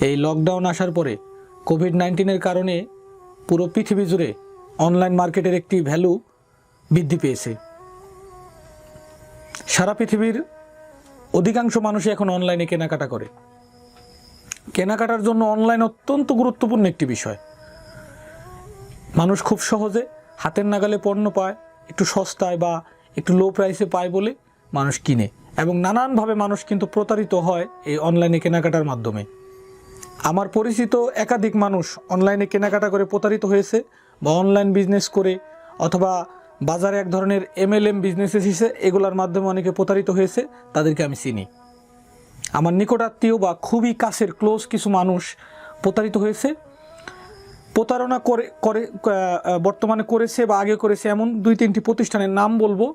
এই লকডাউন আসার পরে কোভিড-19 কারণে পুরো পৃথিবী জুড়ে অনলাইন মার্কেটের একটি ভ্যালু বৃদ্ধি পেয়েছে। সারা পৃথিবীর অধিকাংশ মানুষই এখন অনলাইনে কেনাকাটা করে। কেনাকাটার জন্য অনলাইন অত্যন্ত গুরুত্বপূর্ণ একটি বিষয়। মানুষ খুব সহজে হাতের নাগালে পণ্য পায়, একটু সস্তায় বা একটু লো প্রাইসে পায় বলে মানুষ কিনে, এবং নানানভাবে মানুষ কিন্তু প্রতারিত হয় এই অনলাইনে কেনাকাটার মাধ্যমে। আমার পরিচিত একাধিক মানুষ অনলাইনে কেনাকাটা করে প্রতারিত হয়েছে, বা অনলাইন বিজনেস করে অথবা বাজারে এক ধরনের MLM বিজনেস এসেছে, এগুলোর মাধ্যমে অনেকে প্রতারিত হয়েছে। তাদেরকে আমি চিনি। আমার নিকটাত্মীয় বা খুবই কাছের ক্লোজ কিছু মানুষ প্রতারিত হয়েছে। প্রতারণা করে বর্তমানে করেছে বা আগে করেছে এমন 2-3টি প্রতিষ্ঠানের নাম বলবো,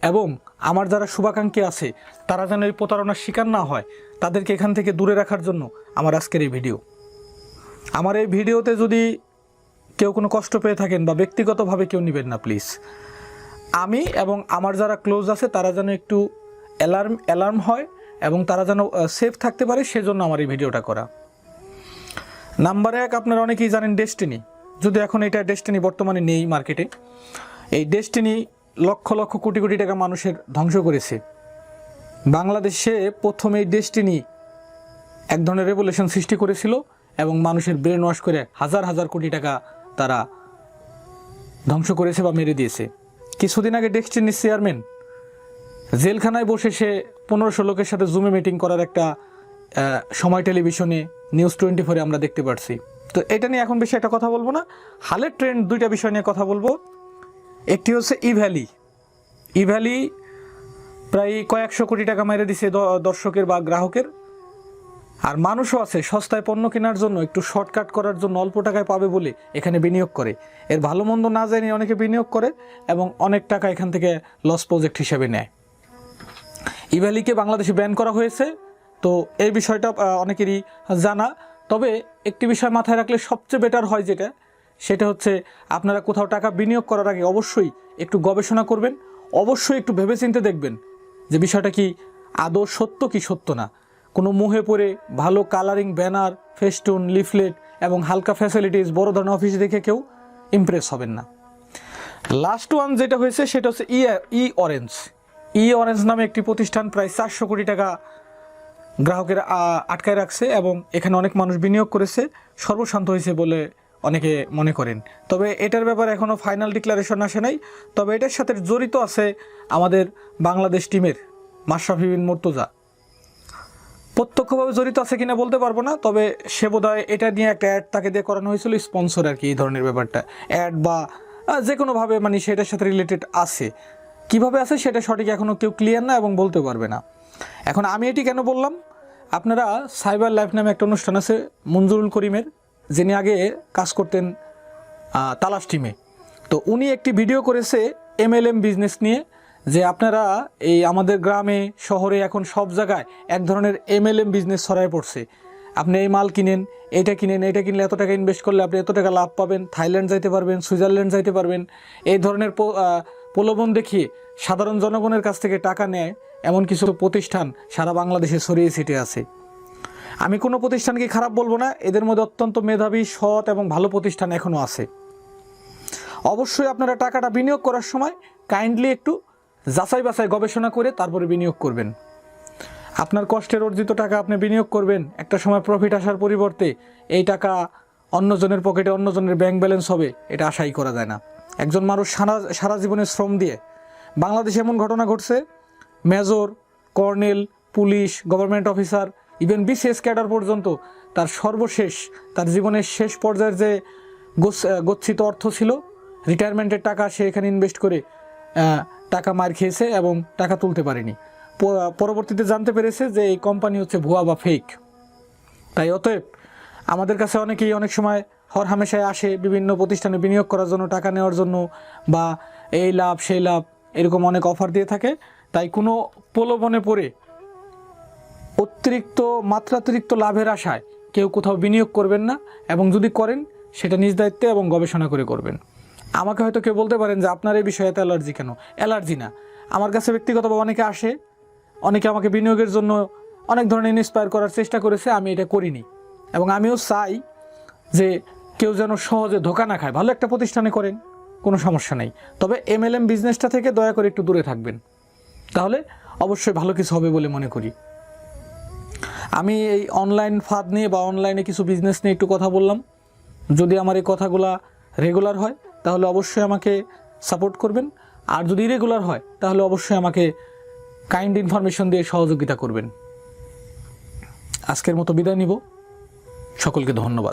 এবং আমার যারা শুভাকাঙ্ক্ষী আছে তারা যেন এই প্রতারণার শিকার না হয়, তাদেরকে এখান থেকে দূরে রাখার জন্য আমার আজকের এই ভিডিও। আমার এই ভিডিওতে যদি কেউ কোনো কষ্ট পেয়ে থাকেন বা ব্যক্তিগতভাবে কেউ নেবেন না প্লিজ। আমি এবং আমার যারা ক্লোজ আছে তারা যেন একটু অ্যালার্ম হয় এবং তারা যেন সেফ থাকতে পারে, সেজন্য আমার এই ভিডিওটা করা। নাম্বার 1, আপনারা অনেকেই জানেন ডেস্টিনি। যদি এখন এটা ডেস্টিনি বর্তমানে নেই মার্কেটে। এই ডেস্টিনি লক্ষ লক্ষ কোটি কোটি টাকা মানুষের ধ্বংস করেছে। বাংলাদেশে প্রথমে এই ডেস্টিনি এক ধরনের রেভলিউশন সৃষ্টি করেছিল এবং মানুষের ব্রেন ওয়াশ করে হাজার হাজার কোটি টাকা তারা ধ্বংস করেছে বা মেরে দিয়েছে। কিছুদিন আগে ডেস্টিনির চেয়ারম্যান জেলখানায় বসে সে 1500 লোকের সাথে জুমে মিটিং করার একটা সময় টেলিভিশনে নিউজ 24-এ আমরা দেখতে পাচ্ছি। তো এটা নিয়ে এখন বেশি একটা কথা বলবো না। হালের ট্রেন্ড 2টা বিষয় নিয়ে কথা বলবো। একটি হচ্ছে ই-ভ্যালি প্রায় কয়েকশো কোটি টাকা মেরে দিছে দর্শকের বা গ্রাহকের। আর মানুষও আছে সস্তায় পণ্য কেনার জন্য, একটু শর্টকাট করার জন্য, অল্প টাকায় পাবে বলে এখানে বিনিয়োগ করে। এর ভালো মন্দ না জানিয়ে অনেকে বিনিয়োগ করে এবং অনেক টাকা এখান থেকে লস প্রজেক্ট হিসেবে নেয়। ই-ভ্যালিকে বাংলাদেশে ব্যান করা হয়েছে। তো এই বিষয়টা অনেকেরই জানা। তবে একটি বিষয় মাথায় রাখলে সবচেয়ে বেটার হয় সেটা হচ্ছে আপনারা কোথাও টাকা বিনিয়োগ করার আগে অবশ্যই একটু গবেষণা করবেন, অবশ্যই একটু ভেবেচিন্তে দেখবেন যে বিষয়টা কি আদৌ সত্য কি সত্য না। কোনো মোহে পড়ে ভালো কালারিং ব্যানার, ফেস্টুন, লিফলেট এবং হালকা ফ্যাসিলিটিস, বড় ধরনের অফিস দেখে কেউ ইমপ্রেস হবেন না। লাস্ট ওয়ান যেটা হয়েছে সেটা হচ্ছে ই-অরেঞ্জ নামে একটি প্রতিষ্ঠান প্রায় 400 কোটি টাকা গ্রাহকের আটকায় রাখছে এবং এখানে অনেক মানুষ বিনিয়োগ করেছে, সর্বশান্ত হয়েছে বলে অনেকে মনে করেন। তবে এটার ব্যাপারে এখনও ফাইনাল ডিক্লারেশন আসে নাই। তবে এটার সাথে জড়িত আছে আমাদের বাংলাদেশ টিমের মাশরাফি বিন মুর্তজা। প্রত্যক্ষভাবে জড়িত আছে কিনা বলতে পারবো না, তবে সে বোধহয় এটা নিয়ে একটা অ্যাড তাকে দিয়ে করানো হয়েছিল, স্পন্সর আর কি। এই ধরনের ব্যাপারটা অ্যাড বা যে কোনোভাবে মানে সেটার সাথে রিলেটেড আছে। কিভাবে আছে সেটা সঠিক এখনও কেউ ক্লিয়ার না এবং বলতে পারবে না। এখন আমি এটি কেন বললাম, আপনারা সাইবার লাইফ নামে একটা অনুষ্ঠান আছে মঞ্জুরুল করিমের, যিনি আগে কাজ করতেন তালাশ টিমে। তো উনি একটি ভিডিও করেছে MLM বিজনেস নিয়ে, যে আপনারা এই আমাদের গ্রামে শহরে এখন সব জায়গায় এক ধরনের MLM বিজনেস ছড়ায় পড়ছে। আপনি এই মাল কিনেন, এটা কিনলে এত টাকা ইনভেস্ট করলে আপনি এত টাকা লাভ পাবেন, থাইল্যান্ড যাইতে পারবেন, সুইজারল্যান্ড যাইতে পারবেন। এই ধরনের প্রলোভন দেখিয়ে সাধারণ জনগণের কাছ থেকে টাকা নেয় এমন কিছু প্রতিষ্ঠান সারা বাংলাদেশে ছড়িয়ে ছিটিয়ে আছে। আমি কোনো প্রতিষ্ঠানকে খারাপ বলবো না, এদের মধ্যে অত্যন্ত মেধাবী, সৎ এবং ভালো প্রতিষ্ঠান এখনও আছে। অবশ্যই আপনারা টাকাটা বিনিয়োগ করার সময় কাইন্ডলি একটু যাচাই বাছাই গবেষণা করে তারপরে বিনিয়োগ করবেন। আপনার কষ্টের অর্জিত টাকা আপনি বিনিয়োগ করবেন, একটা সময় প্রফিট আসার পরিবর্তে এই টাকা অন্যজনের পকেটে, অন্যজনের ব্যাংক ব্যালেন্স হবে, এটা আশাই করা যায় না। একজন মানুষ সারা জীবনের শ্রম দিয়ে, বাংলাদেশে এমন ঘটনা ঘটছে, major, colonel, police, government officer, even BCS cadre পর্যন্ত তার সর্বশেষ, তার জীবনের শেষ পর্যায়ের যে গচ্ছিত অর্থ ছিল, রিটায়ারমেন্টের টাকা, সে এখানে ইনভেস্ট করে টাকা মার খেয়েছে এবং টাকা তুলতে পারেনি। পরবর্তীতে জানতে পেরেছে যে এই কোম্পানি হচ্ছে ভুয়া বা ফেক। তাই অতএব আমাদের কাছে অনেকেই অনেক সময় হরহামেশায় আসে বিভিন্ন প্রতিষ্ঠানে বিনিয়োগ করার জন্য, টাকা নেওয়ার জন্য, বা এই লাভ সেই লাভ এরকম অনেক অফার দিয়ে থাকে। তাই কোনো প্রলোভনে পড়ে মাত্রাতিরিক্ত লাভের আশায় কেউ কোথাও বিনিয়োগ করবেন না, এবং যদি করেন সেটা নিজ দায়িত্বে এবং গবেষণা করে করবেন। আমাকে হয়তো কেউ বলতে পারেন যে আপনার এই বিষয়ে এত অ্যালার্জি কেন? অ্যালার্জি না, আমার কাছে ব্যক্তিগতভাবে অনেকে আসে, অনেকে আমাকে বিনিয়োগের জন্য অনেক ধরনের ইন্সপায়ার করার চেষ্টা করেছে, আমি এটা করিনি। এবং আমিও চাই যে কেউ যেন সহজে ধোকা না খায়। ভালো একটা প্রতিষ্ঠানে করেন, কোনো সমস্যা নেই, তবে MLM বিজনেসটা থেকে দয়া করে একটু দূরে থাকবেন, তাহলে অবশ্যই ভালো কিছু হবে বলে মনে করি। আমি এই অনলাইন ফাঁদ নিয়ে বা অনলাইনে কিছু বিজনেস নিয়ে একটু কথা বললাম। যদি আমার এই কথাগুলা রেগুলার হয় তাহলে অবশ্যই আমাকে সাপোর্ট করবেন, আর যদি ইরেগুলার হয় তাহলে অবশ্যই আমাকে কাইন্ড ইনফরমেশন দিয়ে সহযোগিতা করবেন। আজকের মতো বিদায় নিব, সকলকে ধন্যবাদ।